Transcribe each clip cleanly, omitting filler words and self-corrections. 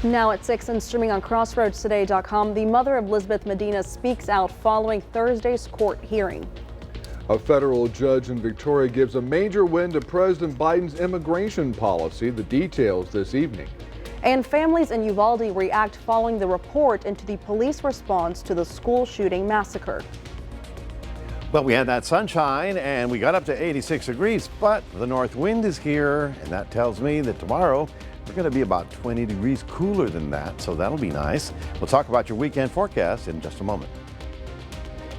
Now at 6 and streaming on CrossroadsToday.com, the mother of Lisbeth Medina speaks out following Thursday's court hearing. A federal judge in Victoria gives a major win to President Biden's immigration policy. The details this evening. And families in Uvalde react following the report into the police response to the school shooting massacre. Well, we had that sunshine and we got up to 86 degrees, but the north wind is here, and that tells me that tomorrow we're going to be about 20 degrees cooler than that, so that'll be nice. We'll talk about your weekend forecast in just a moment.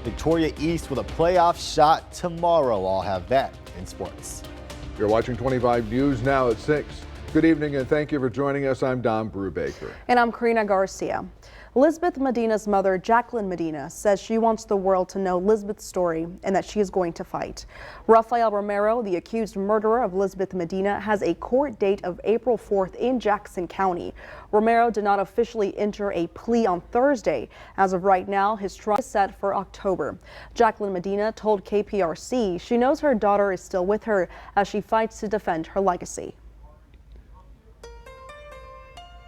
Victoria East with a playoff shot tomorrow. I'll have that in sports. You're watching 25 News now at 6. Good evening and thank you for joining us. I'm Don Brubaker. And I'm Karina Garcia. Lisbeth Medina's mother, Jacqueline Medina, says she wants the world to know Lisbeth's story and that she is going to fight. Rafael Romero, the accused murderer of Lisbeth Medina, has a court date of April 4th in Jackson County. Romero did not officially enter a plea on Thursday. As of right now, his trial is set for October. Jacqueline Medina told KPRC she knows her daughter is still with her as she fights to defend her legacy.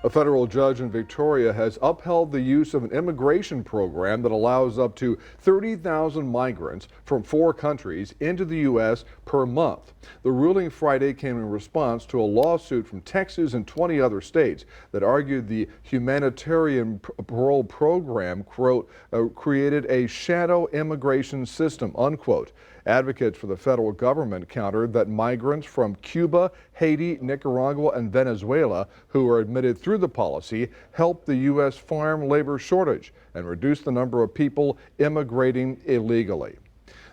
A federal judge in Victoria has upheld the use of an immigration program that allows up to 30,000 migrants from 4 countries into the U.S. per month. The ruling Friday came in response to a lawsuit from Texas and 20 other states that argued the humanitarian parole program, quote, created a shadow immigration system, unquote. Advocates for the federal government countered that migrants from Cuba, Haiti, Nicaragua, and Venezuela who are admitted through the policy help the U.S. farm labor shortage and reduce the number of people immigrating illegally.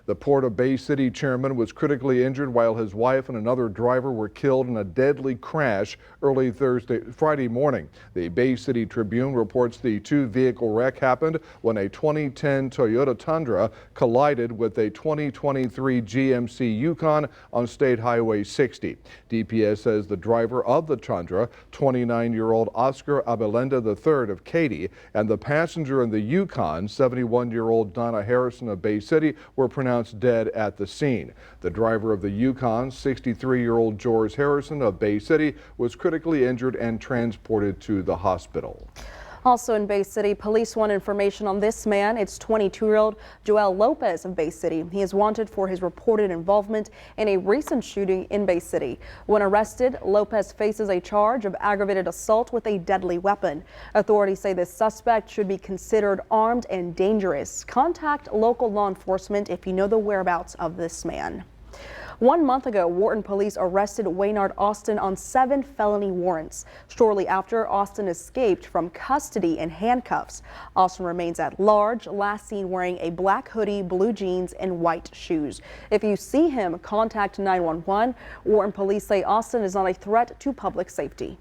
The Port of Bay City chairman was critically injured while his wife and another driver were killed in a deadly crash early Friday morning. The Bay City Tribune reports the 2-vehicle wreck happened when a 2010 Toyota Tundra collided with a 2023 GMC Yukon on State Highway 60. DPS says the driver of the Tundra, 29-year-old Oscar Abelenda III of Katy, and the passenger in the Yukon, 71-year-old Donna Harrison of Bay City, were pronounced dead at the scene. The driver of the Yukon, 63-year-old George Harrison of Bay City, was critically injured and transported to the hospital. Also in Bay City, police want information on this man. It's 22-year-old Joel Lopez of Bay City. He is wanted for his reported involvement in a recent shooting in Bay City. When arrested, Lopez faces a charge of aggravated assault with a deadly weapon. Authorities say this suspect should be considered armed and dangerous. Contact local law enforcement if you know the whereabouts of this man. 1 month ago, Wharton police arrested Waynard Austin on 7 felony warrants. Shortly after, Austin escaped from custody in handcuffs. Austin remains at large, last seen wearing a black hoodie, blue jeans, and white shoes. If you see him, contact 911. Wharton police say Austin is not a threat to public safety.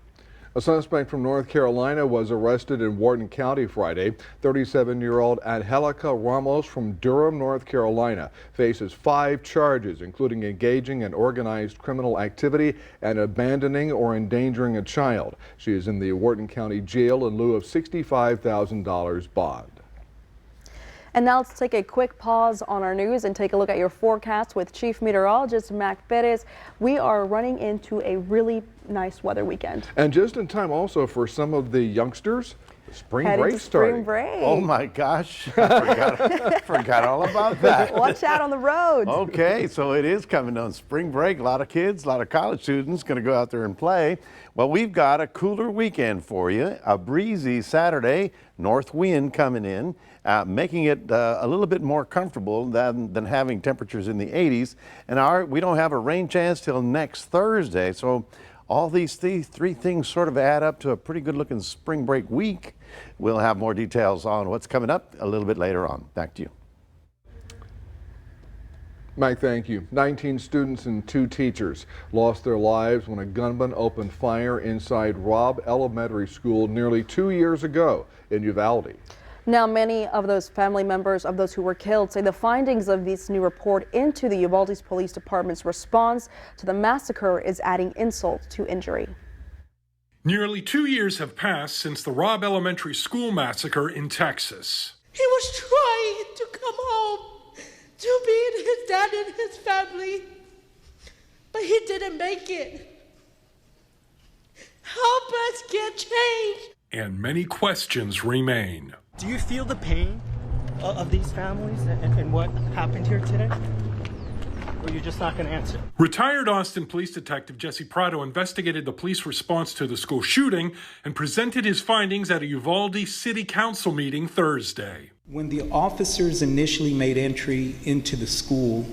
A suspect from North Carolina was arrested in Wharton County Friday. 37-year-old Angelica Ramos from Durham, North Carolina, faces 5 charges, including engaging in organized criminal activity and abandoning or endangering a child. She is in the Wharton County Jail in lieu of $65,000 bond. And now let's take a quick pause on our news and take a look at your forecast with Chief Meteorologist Mac Perez. We are running into a really nice weather weekend. And just in time also for some of the youngsters. Spring Headed break to starting. Spring break. Oh my gosh, I forgot all about that. Watch out on the roads. Okay, so it is coming on spring break. A lot of kids, a lot of college students going to go out there and play. Well, we've got a cooler weekend for you. A breezy Saturday, north wind coming in, making it a little bit more comfortable than having temperatures in the 80s. And we don't have a rain chance till next Thursday. So all these three things sort of add up to a pretty good looking spring break week. We'll have more details on what's coming up a little bit later on. Back to you. Mike, thank you. 19 students and 2 teachers lost their lives when a gunman opened fire inside Robb Elementary School nearly 2 years ago in Uvalde. Now, many of those family members of those who were killed say the findings of this new report into the Uvalde Police Department's response to the massacre is adding insult to injury. Nearly 2 years have passed since the Robb Elementary School massacre in Texas. He was trying to come home to be with his dad and his family, but he didn't make it. Help us get change. and many questions remain. Do you feel the pain of these families and what happened here today? Or you're just not going to answer? Retired Austin Police Detective Jesse Prado investigated the police response to the school shooting and presented his findings at a Uvalde City Council meeting Thursday. When the officers initially made entry into the school,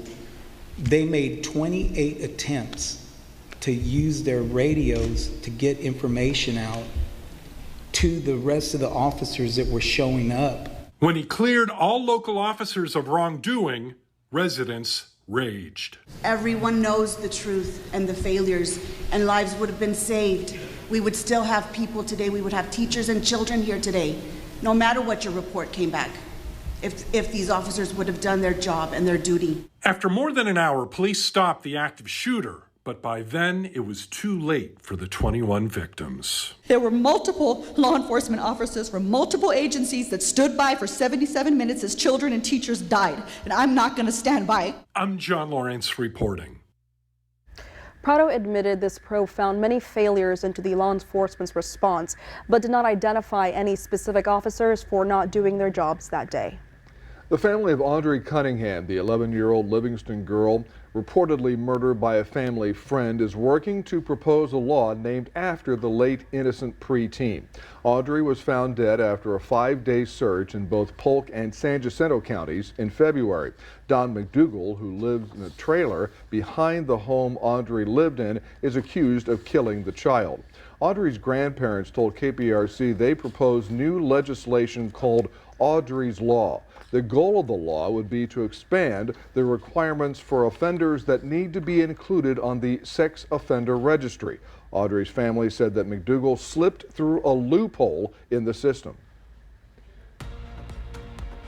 they made 28 attempts to use their radios to get information out to the rest of the officers that were showing up. When he cleared all local officers of wrongdoing, residents raged. Everyone knows the truth and the failures, and lives would have been saved. We would still have people today. We would have teachers and children here today, no matter what your report came back, if these officers would have done their job and their duty. After more than an hour, police stopped the active shooter, but by then it was too late for the 21 victims. There were multiple law enforcement officers from multiple agencies that stood by for 77 minutes as children and teachers died, and I'm not going to stand by. I'm John Lawrence reporting. Prado admitted this probe found many failures into the law enforcement's response, but did not identify any specific officers for not doing their jobs that day. The family of Audrey Cunningham, the 11-year-old Livingston girl reportedly murdered by a family friend, is working to propose a law named after the late innocent preteen. Audrey was found dead after a 5-day search in both Polk and San Jacinto counties in February. Don McDougal, who lived in a trailer behind the home Audrey lived in, is accused of killing the child. Audrey's grandparents told KPRC they proposed new legislation called Audrey's Law. The goal of the law would be to expand the requirements for offenders that need to be included on the sex offender registry. Audrey's family said that McDougal slipped through a loophole in the system.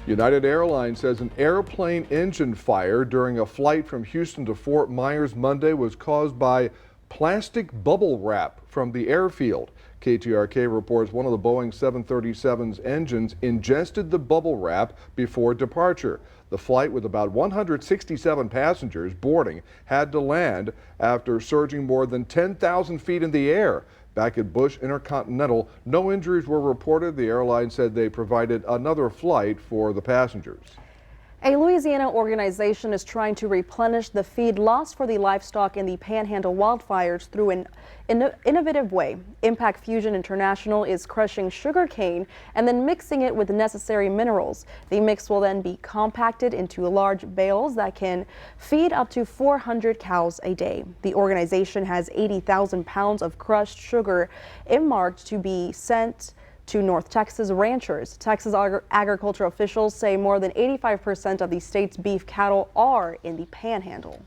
United Airlines says an airplane engine fire during a flight from Houston to Fort Myers Monday was caused by plastic bubble wrap from the airfield. KTRK reports one of the Boeing 737's engines ingested the bubble wrap before departure. The flight, with about 167 passengers boarding, had to land after surging more than 10,000 feet in the air. Back at Bush Intercontinental, no injuries were reported. The airline said they provided another flight for the passengers. A Louisiana organization is trying to replenish the feed lost for the livestock in the Panhandle wildfires through an innovative way. Impact Fusion International is crushing sugar cane and then mixing it with necessary minerals. The mix will then be compacted into large bales that can feed up to 400 cows a day. The organization has 80,000 pounds of crushed sugar earmarked to be sent to North Texas ranchers. Texas agriculture officials say more than 85% of the state's beef cattle are in the Panhandle.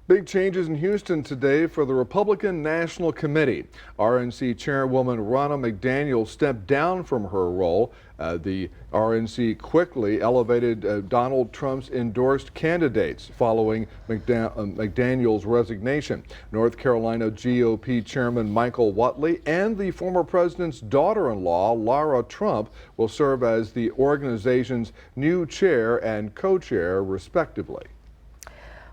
Big changes in Houston today for the Republican National Committee. RNC Chairwoman Ronna McDaniel stepped down from her role. The RNC quickly elevated Donald Trump's endorsed candidates following McDaniel's resignation. North Carolina GOP Chairman Michael Whatley and the former president's daughter-in-law, Lara Trump, will serve as the organization's new chair and co-chair, respectively.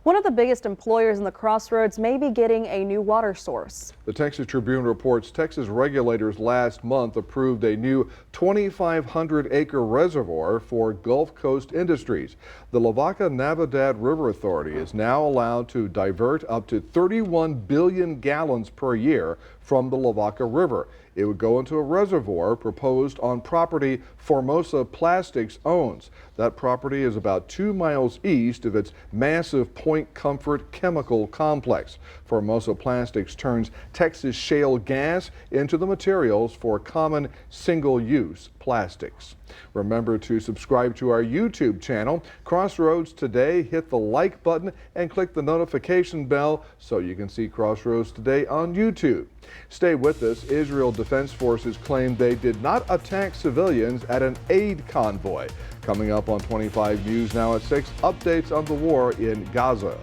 One of the biggest employers in the Crossroads may be getting a new water source. The Texas Tribune reports Texas regulators last month approved a new 2,500-acre reservoir for Gulf Coast Industries. The Lavaca-Navidad River Authority is now allowed to divert up to 31 billion gallons per year from the Lavaca River. It would go into a reservoir proposed on property Formosa Plastics owns. That property is about 2 miles east of its massive Point Comfort chemical complex. Formosa Plastics turns Texas shale gas into the materials for common single-use plastics. Remember to subscribe to our YouTube channel, Crossroads Today. Hit the like button and click the notification bell so you can see Crossroads Today on YouTube. Stay with us. Israel Defense Forces claimed they did not attack civilians at an aid convoy. Coming up on 25 News Now at 6, updates on the war in Gaza.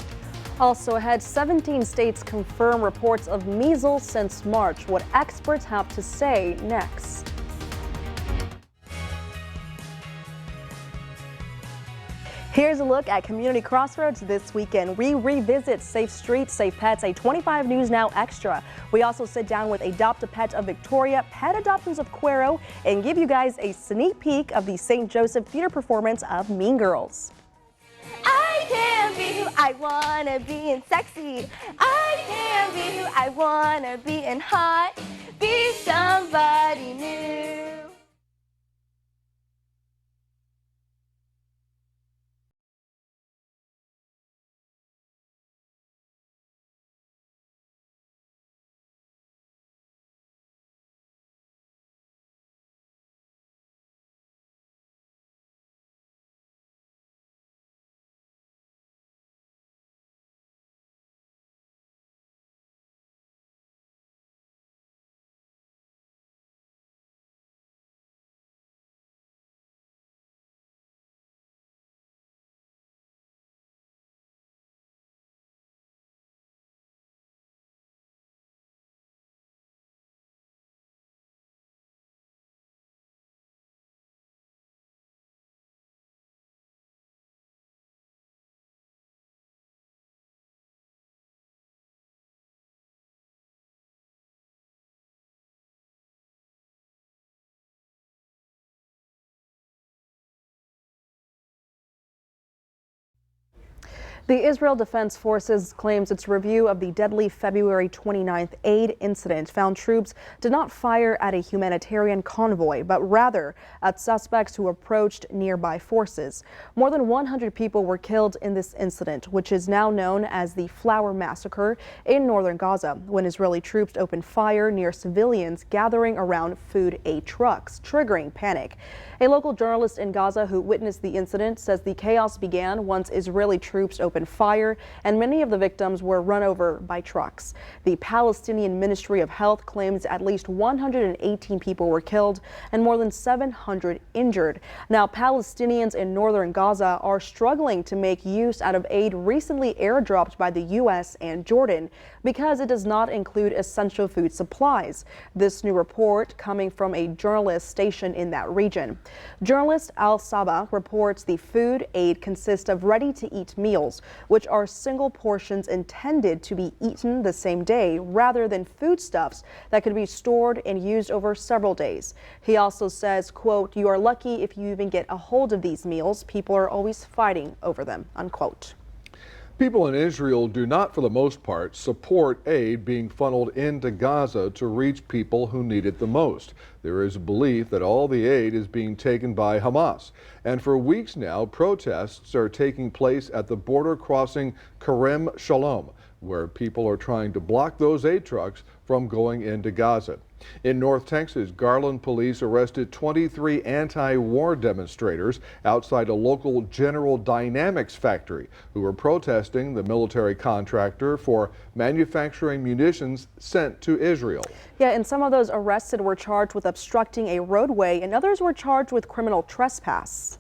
Also ahead, 17 states confirm reports of measles since March. What experts have to say next. Here's a look at Community Crossroads this weekend. We revisit Safe Streets, Safe Pets, a 25 News Now extra. We also sit down with Adopt a Pet of Victoria, Pet Adoptions of Cuero, and give you guys a sneak peek of the St. Joseph Theater performance of Mean Girls. I can be who I wanna be and sexy. I can be who I wanna be and hot. Be somebody new. The Israel Defense Forces claims its review of the deadly February 29th aid incident found troops did not fire at a humanitarian convoy, but rather at suspects who approached nearby forces. More than 100 people were killed in this incident, which is now known as the Flower Massacre in northern Gaza, when Israeli troops opened fire near civilians gathering around food aid trucks, triggering panic. A local journalist in Gaza who witnessed the incident says the chaos began once Israeli troops opened fire and many of the victims were run over by trucks. The Palestinian Ministry of Health claims at least 118 people were killed and more than 700 injured. Now, Palestinians in northern Gaza are struggling to make use out of aid recently airdropped by the U.S. and Jordan because it does not include essential food supplies. This new report coming from a journalist stationed in that region. Journalist Al Saba reports the food aid consists of ready-to-eat meals, which are single portions intended to be eaten the same day rather than foodstuffs that could be stored and used over several days. He also says, quote, "You are lucky if you even get a hold of these meals. People are always fighting over them," unquote. People in Israel do not, for the most part, support aid being funneled into Gaza to reach people who need it the most. There is a belief that all the aid is being taken by Hamas. And for weeks now, protests are taking place at the border crossing Kerem Shalom, where people are trying to block those aid trucks from going into Gaza. In North Texas, Garland police arrested 23 anti-war demonstrators outside a local General Dynamics factory who were protesting the military contractor for manufacturing munitions sent to Israel. Yeah, and some of those arrested were charged with obstructing a roadway and others were charged with criminal trespass.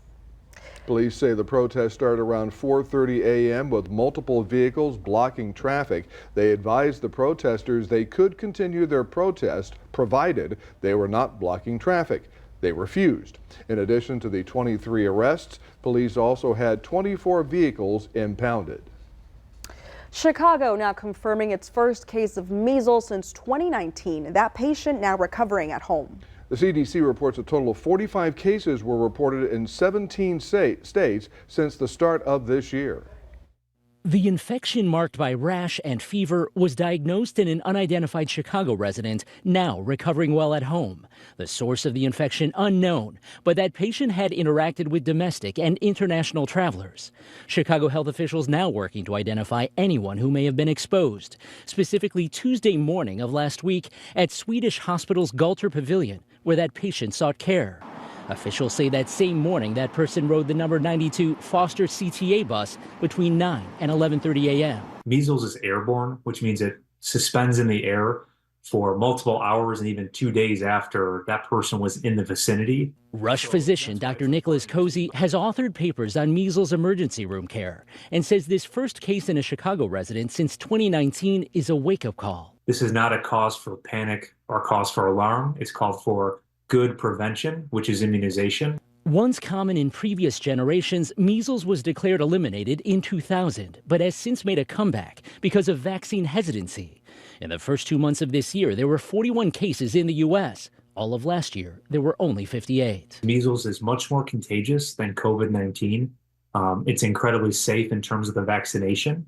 Police say the protest started around 4:30 a.m. with multiple vehicles blocking traffic. They advised the protesters they could continue their protest provided they were not blocking traffic. They refused. In addition to the 23 arrests, police also had 24 vehicles impounded. Chicago now confirming its first case of measles since 2019. That patient now recovering at home. The CDC reports a total of 45 cases were reported in 17 states since the start of this year. The infection marked by rash and fever was diagnosed in an unidentified Chicago resident, now recovering well at home. The source of the infection unknown, but that patient had interacted with domestic and international travelers. Chicago health officials now working to identify anyone who may have been exposed, specifically Tuesday morning of last week at Swedish Hospital's Galter Pavilion, where that patient sought care. Officials say that same morning that person rode the number 92 Foster CTA bus between 9 and 11:30 a.m. Measles is airborne, which means it suspends in the air for multiple hours and even 2 days after that person was in the vicinity. Rush physician Dr. Nicholas Cozy has authored papers on measles emergency room care and says this first case in a Chicago resident since 2019 is a wake-up call. This is not a cause for panic or cause for alarm. It's called for good prevention, which is immunization. Once common in previous generations, measles was declared eliminated in 2000, but has since made a comeback because of vaccine hesitancy. In the first 2 months of this year, there were 41 cases in the U.S. All of last year, there were only 58. Measles is much more contagious than COVID-19. It's incredibly safe in terms of the vaccination.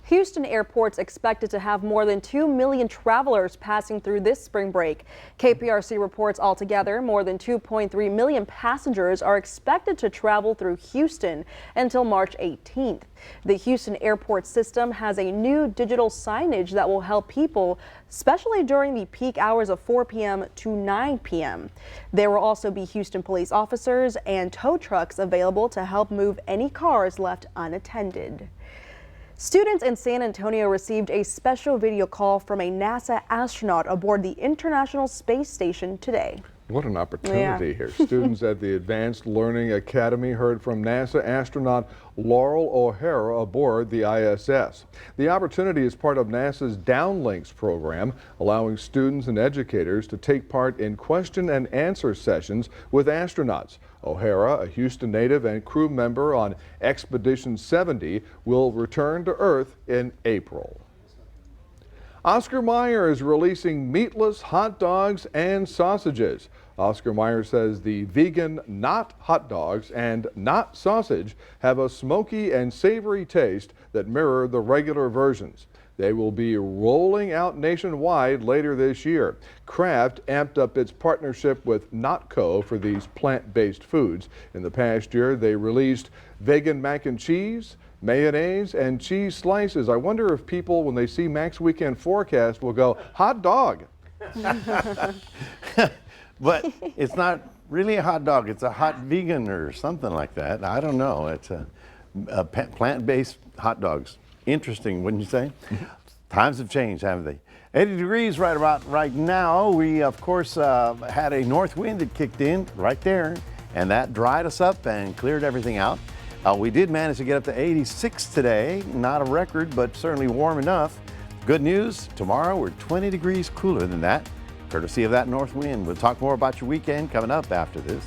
Houston Airport's expected to have more than 2 million travelers passing through this spring break. KPRC reports altogether more than 2.3 million passengers are expected to travel through Houston until March 18th. The Houston Airport system has a new digital signage that will help people, especially during the peak hours of 4 p.m. to 9 p.m. There will also be Houston police officers and tow trucks available to help move any cars left unattended. Students in San Antonio received a special video call from a NASA astronaut aboard the International Space Station today. What an opportunity here. Students at the Advanced Learning Academy heard from NASA astronaut Laurel O'Hara aboard the ISS. The opportunity is part of NASA's Downlinks program, allowing students and educators to take part in question and answer sessions with astronauts. O'Hara, a Houston native and crew member on Expedition 70, will return to Earth in April. Oscar Mayer is releasing meatless hot dogs and sausages. Oscar Mayer says the vegan not hot dogs and not sausage have a smoky and savory taste that mirror the regular versions. They will be rolling out nationwide later this year. Kraft amped up its partnership with Notco for these plant-based foods. In the past year, they released vegan mac and cheese, mayonnaise, and cheese slices. I wonder if people, when they see Mac's Weekend Forecast, will go, hot dog. But it's not really a hot dog. It's a hot vegan or something like that. I don't know. It's a plant-based hot dogs. Interesting, wouldn't you say? Times have changed, haven't they? 80 degrees right now. We, of course, had a north wind that kicked in right there, and that dried us up and cleared everything out. We did manage to get up to 86 today. Not a record, but certainly warm enough. Good news, tomorrow we're 20 degrees cooler than that, courtesy of that north wind. We'll talk more about your weekend coming up after this.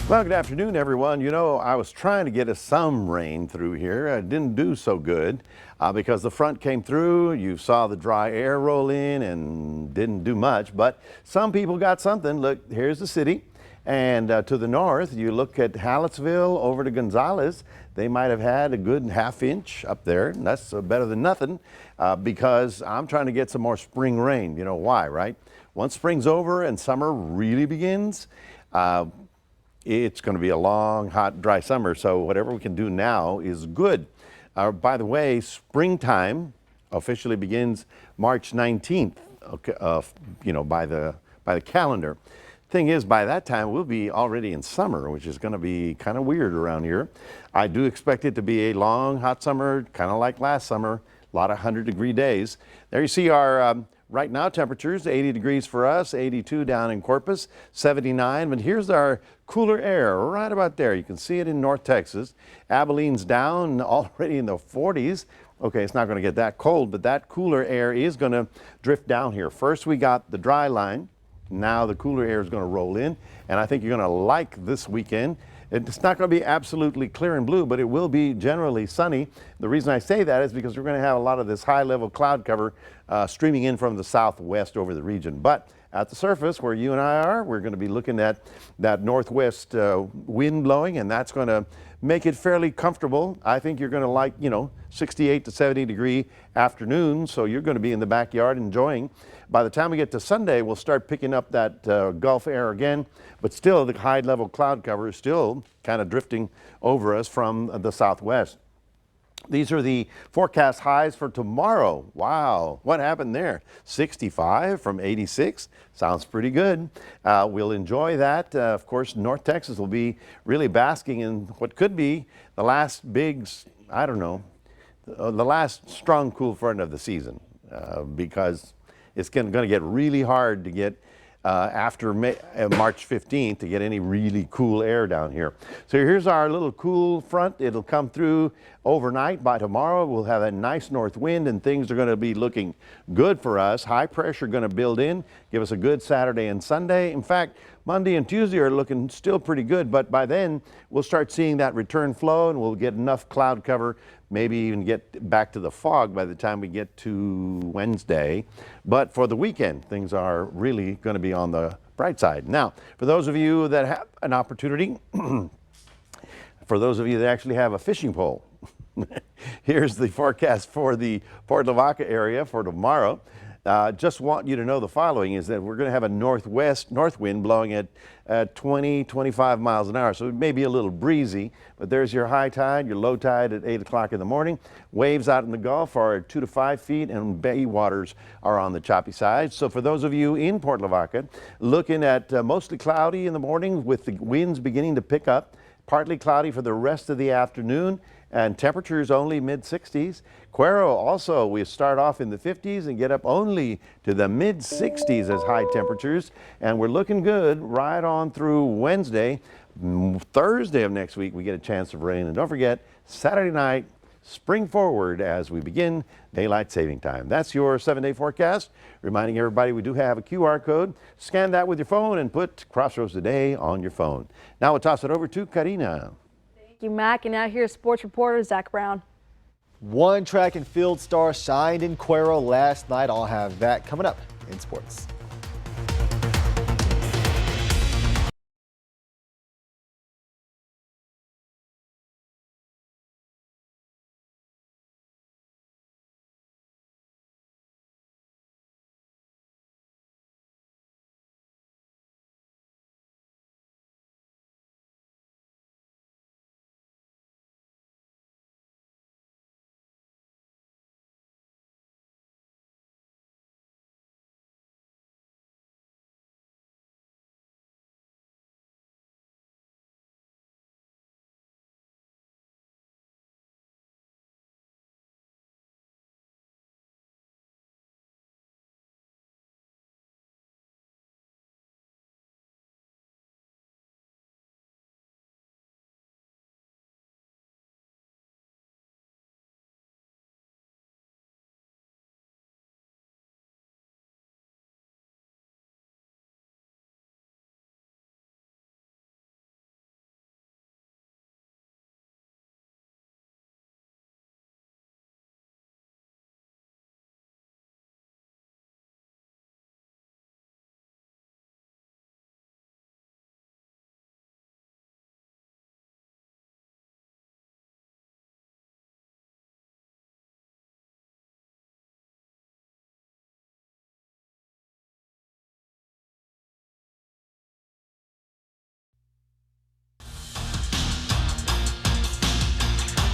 Well, good afternoon, everyone. You know, I was trying to get us some rain through here. I didn't do so good because the front came through. You saw the dry air roll in and didn't do much, but some people got something. Look, here's the city. And to the north, you look at Hallettsville over to Gonzales. They might have had a good ½ inch up there. And that's better than nothing because I'm trying to get some more spring rain. You know why, right? Once spring's over and summer really begins, it's going to be a long, hot, dry summer, so whatever we can do now is good. By the way, springtime officially begins March 19th, by the calendar. Thing is, by that time, we'll be already in summer, which is going to be kind of weird around here. I do expect it to be a long, hot summer, kind of like last summer. A lot of 100-degree days. There you see our right now temperatures, 80 degrees for us, 82 down in Corpus, 79. But here's our cooler air right about there. You can see it in North Texas. Abilene's down already in the 40s. Okay, it's not going to get that cold, but that cooler air is going to drift down here. First we got the dry line. Now the cooler air is going to roll in, and I think you're going to like this weekend. It's not going to be absolutely clear and blue, but it will be generally sunny. The reason I say that is because we're going to have a lot of this high-level cloud cover streaming in from the southwest over the region. But at the surface, where you and I are, we're going to be looking at that northwest wind blowing, and that's going to make it fairly comfortable. I think you're going to like, 68 to 70 degree afternoons, so you're going to be in the backyard enjoying. By the time we get to Sunday, we'll start picking up that Gulf air again, but still the high-level cloud cover is still kind of drifting over us from the southwest. These are the forecast highs for tomorrow. Wow, what happened there? 65 from 86. Sounds pretty good. We'll enjoy that. Of course, North Texas will be really basking in what could be the last big, the last strong cool front of the season because it's going to get really hard to get after March 15th to get any really cool air down here. So here's our little cool front. It'll come through overnight. By tomorrow, we'll have a nice north wind and things are going to be looking good for us. High pressure going to build in, give us a good Saturday and Sunday. In fact, Monday and Tuesday are looking still pretty good, but by then we'll start seeing that return flow and we'll get enough cloud cover, maybe even get back to the fog by the time we get to Wednesday. But for the weekend, things are really going to be on the bright side. Now, for those of you that have an opportunity, for those of you that actually have a fishing pole, here's the forecast for the Port Lavaca area for tomorrow. Just want you to know the following is that we're going to have a north wind blowing at 20, 25 miles an hour. So it may be a little breezy, but there's your high tide, your low tide at 8 o'clock in the morning. Waves out in the Gulf are 2 to 5 feet and bay waters are on the choppy side. So for those of you in Port Lavaca, looking at mostly cloudy in the morning with the winds beginning to pick up, partly cloudy for the rest of the afternoon, and temperatures only mid-60s. Cuero also, we start off in the 50s and get up only to the mid-60s as high temperatures, and we're looking good right on through Wednesday. Thursday of next week, we get a chance of rain, and don't forget, Saturday night, spring forward as we begin daylight saving time. That's your 7-day forecast. Reminding everybody we do have a QR code. Scan that with your phone and put Crossroads Today on your phone. Now we'll toss it over to Karina. Thank you, Mac. And now here's sports reporter Zach Brown. One track and field star shined in Cuero last night. I'll have that coming up in sports.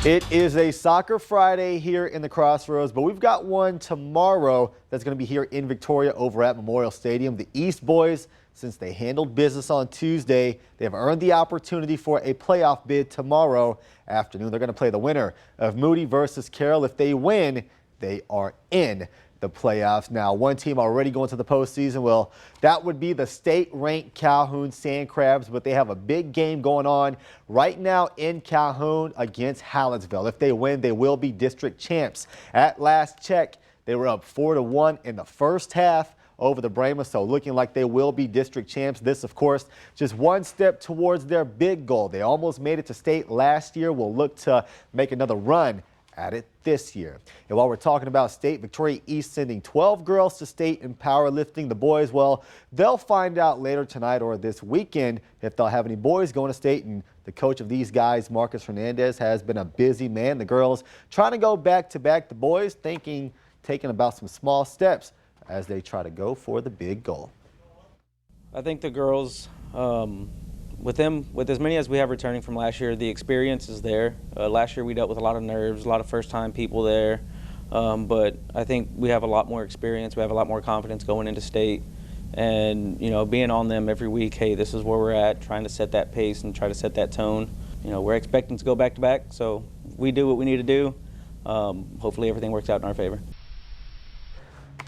It is a Soccer Friday here in the Crossroads, but we've got one tomorrow that's going to be here in Victoria over at Memorial Stadium. The East Boys, since they handled business on Tuesday, they have earned the opportunity for a playoff bid tomorrow afternoon. They're going to play the winner of Moody versus Carroll. If they win, they are in the playoffs. Now, one team already going to the postseason, well, that would be the state-ranked Calhoun Sand Crabs, but they have a big game going on right now in Calhoun against Hallettsville. If they win, they will be district champs. At last check, they were up 4-1 in the first half over the Brahma, so looking like they will be district champs. This, of course, just one step towards their big goal. They almost made it to state last year. Will look to make another run at it this year. And while we're talking about state, Victoria East sending 12 girls to state in powerlifting. The boys, well, they'll find out later tonight or this weekend if they'll have any boys going to state. And the coach of these guys, Marcus Hernandez, has been a busy man. The girls trying to go back to back. The boys taking about some small steps as they try to go for the big goal. I think the girls, with as many as we have returning from last year, the experience is there. Last year we dealt with a lot of nerves, a lot of first-time people there, but I think we have a lot more experience. We have a lot more confidence going into state, and being on them every week. Hey, this is where we're at, trying to set that pace and try to set that tone. We're expecting to go back-to-back, so we do what we need to do. Hopefully everything works out in our favor.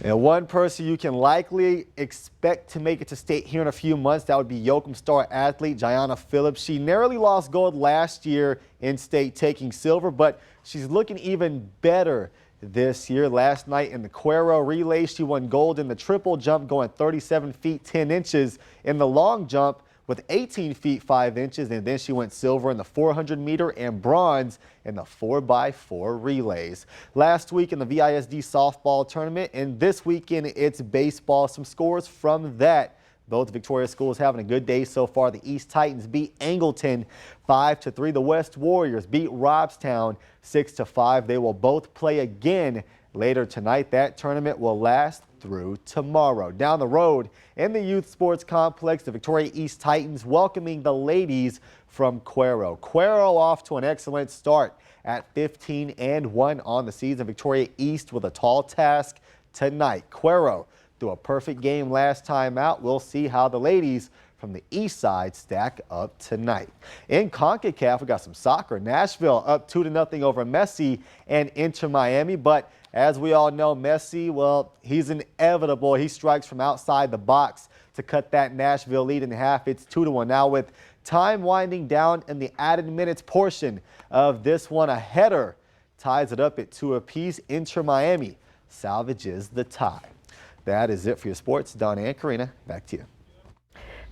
And one person you can likely expect to make it to state here in a few months, that would be Yoakum star athlete Gianna Phillips. She narrowly lost gold last year in state, taking silver, but she's looking even better this year. Last night in the Cuero relay, she won gold in the triple jump, going 37 feet 10 inches in the long jump with 18 feet 5 inches, and then she went silver in the 400 meter and bronze in the 4x4 relays. Last week in the VISD softball tournament, and this weekend it's baseball. Some scores from that. Both Victoria schools having a good day so far. The East Titans beat Angleton 5-3. The West Warriors beat Robstown 6-5. They will both play again later tonight. That tournament will last through tomorrow. Down the road in the youth sports complex, the Victoria East Titans welcoming the ladies from Cuero. Cuero off to an excellent start at 15-1 on the season. Victoria East with a tall task tonight. Cuero threw a perfect game last time out. We'll see how the ladies from the east side stack up tonight. In CONCACAF, we got some soccer. Nashville up 2-0 over Messi and Inter Miami, but as we all know, Messi, well, he's inevitable. He strikes from outside the box to cut that Nashville lead in half. It's 2-1. Now with time winding down in the added minutes portion of this one, a header ties it up at 2 apiece. Inter Miami salvages the tie. That is it for your sports. Donna and Karina, back to you.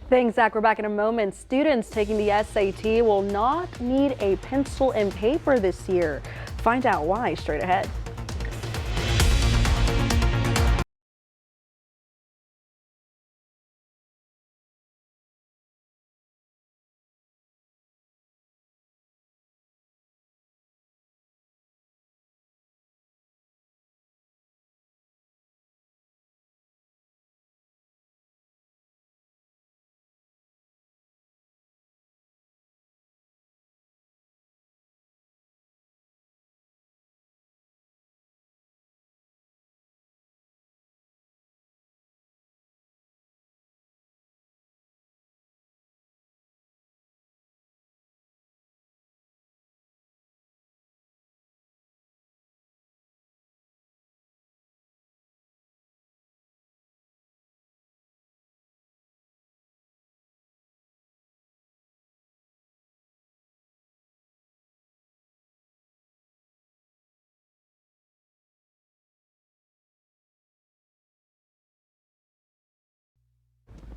Thanks, Zach. We're back in a moment. Students taking the SAT will not need a pencil and paper this year. Find out why straight ahead.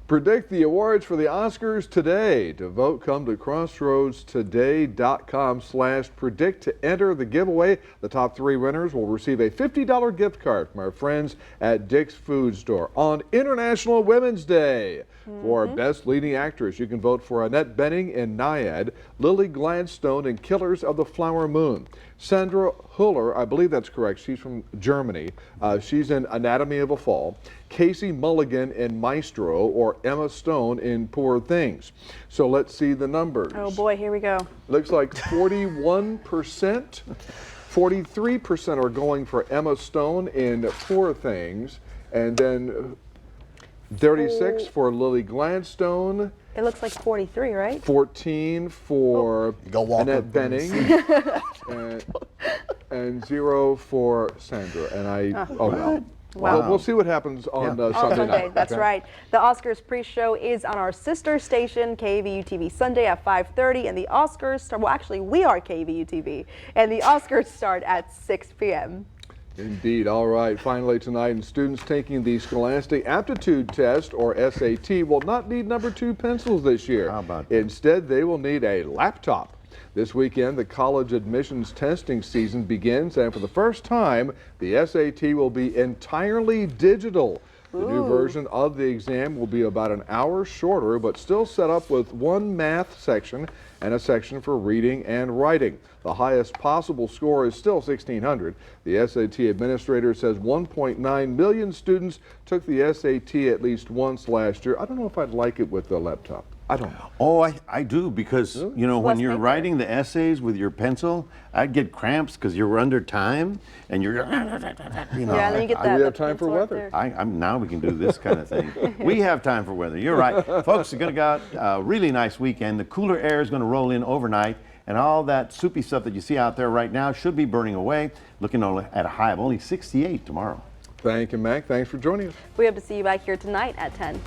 Predict the awards for the Oscars today. To vote, come to crossroadstoday.com/predict to enter the giveaway. The top 3 winners will receive a $50 gift card from our friends at Dick's Food Store. On International Women's Day, for Best Leading Actress, you can vote for Annette Bening in Naiad, Lily Gladstone in Killers of the Flower Moon, Sandra Huller, I believe that's correct, she's from Germany, she's in Anatomy of a Fall, Casey Mulligan in Maestro, or Emma Stone in Poor Things. So let's see the numbers. Oh boy, here we go. Looks like 41%, 43% are going for Emma Stone in Poor Things, and then 36 for Lily Gladstone, It looks like 43, right? 14 for Annette Benning, and 0 for Sandra. And well. Wow. We'll see what happens on Sunday night. That's okay? right. The Oscars pre-show is on our sister station, KVUTV, Sunday at 5:30, and the Oscars start, well, actually, we are KVUTV, and the Oscars start at 6 p.m. Indeed. All right. Finally tonight, students taking the Scholastic Aptitude Test, or SAT, will not need number 2 pencils this year. How about that? Instead, they will need a laptop. This weekend, the college admissions testing season begins, and for the first time, the SAT will be entirely digital. The new version of the exam will be about an hour shorter, but still set up with one math section and a section for reading and writing. The highest possible score is still 1,600. The SAT administrator says 1.9 million students took the SAT at least once last year. I don't know if I'd like it with the laptop. I don't know. Oh, I do, because, you know, when you're writing the essays with your pencil, I'd get cramps because you're under time and you're, you know. Yeah, and then you get that. We have time for weather. Now we can do this kind of thing. We have time for weather. You're right. Folks, we're going to go out a really nice weekend. The cooler air is going to roll in overnight, and all that soupy stuff that you see out there right now should be burning away. Looking at a high of only 68 tomorrow. Thank you, Mac. Thanks for joining us. We hope to see you back here tonight at 10.